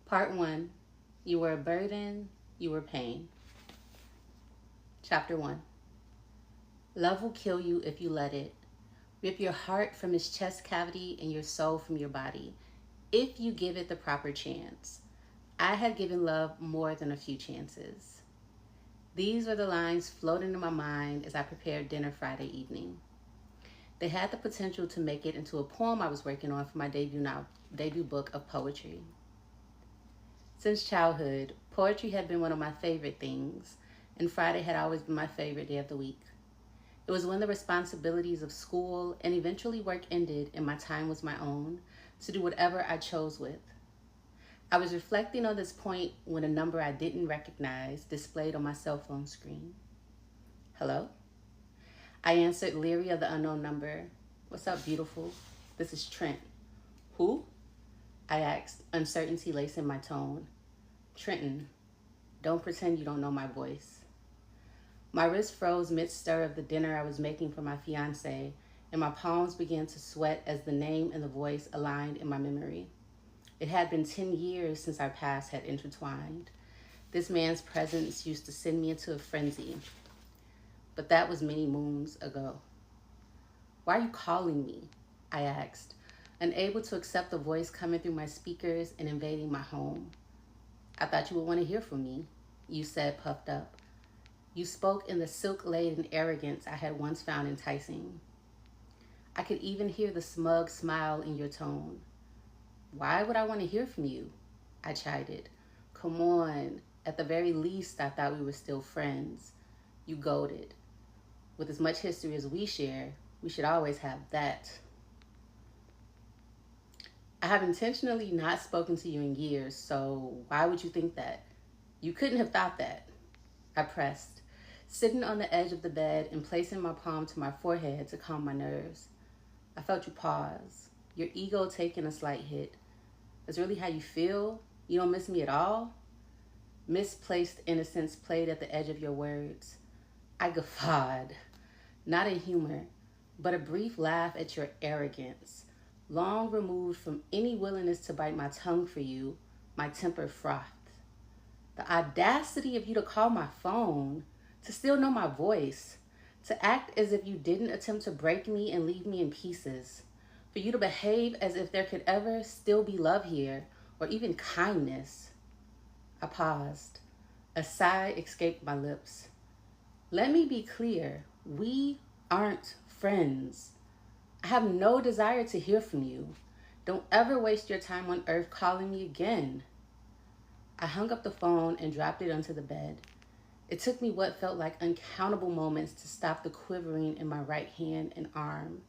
Part 1. You were a burden, you were pain. Chapter 1. Love will kill you if you let it. Rip your heart from its chest cavity and your soul from your body, if you give it the proper chance. I had given love more than a few chances. These were the lines floating in my mind as I prepared dinner Friday evening. They had the potential to make it into a poem I was working on for my debut book of poetry. Since childhood, poetry had been one of my favorite things, and Friday had always been my favorite day of the week. It was when the responsibilities of school and eventually work ended and my time was my own to do whatever I chose with. I was reflecting on this point when a number I didn't recognize displayed on my cell phone screen. Hello? I answered, leery of the unknown number. What's up, beautiful? This is Trent. Who? I asked, uncertainty lacing my tone. Trenton, don't pretend you don't know my voice. My wrist froze mid-stir of the dinner I was making for my fiancé, and my palms began to sweat as the name and the voice aligned in my memory. It had been 10 years since our paths had intertwined. This man's presence used to send me into a frenzy, but that was many moons ago. Why are you calling me? I asked, unable to accept the voice coming through my speakers and invading my home. I thought you would want to hear from me, you said, puffed up. You spoke in the silk-laden arrogance I had once found enticing. I could even hear the smug smile in your tone. Why would I want to hear from you? I chided. Come on, at the very least, I thought we were still friends. You goaded. With as much history as we share, we should always have that. I have intentionally not spoken to you in years, so why would you think that? You couldn't have thought that. I pressed, sitting on the edge of the bed and placing my palm to my forehead to calm my nerves. I felt you pause, your ego taking a slight hit. That's really how you feel? You don't miss me at all? Misplaced innocence played at the edge of your words. I guffawed, not in humor, but a brief laugh at your arrogance. Long removed from any willingness to bite my tongue for you, my temper frothed. The audacity of you to call my phone, to still know my voice, to act as if you didn't attempt to break me and leave me in pieces, for you to behave as if there could ever still be love here, or even kindness. I paused. A sigh escaped my lips. Let me be clear, we aren't friends. I have no desire to hear from you. Don't ever waste your time on earth calling me again. I hung up the phone and dropped it onto the bed. It took me what felt like uncountable moments to stop the quivering in my right hand and arm.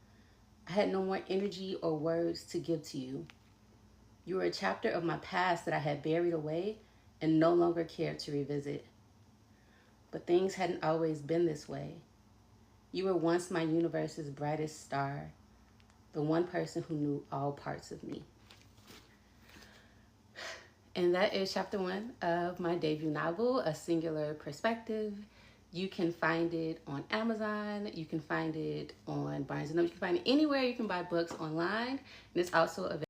I had no more energy or words to give to you. You were a chapter of my past that I had buried away and no longer cared to revisit. But things hadn't always been this way. You were once my universe's brightest star, the one person who knew all parts of me. And that is chapter 1 of my debut novel, A Singular Perspective. You can find it on Amazon. You can find it on Barnes & Noble. You can find it anywhere you can buy books online. And it's also available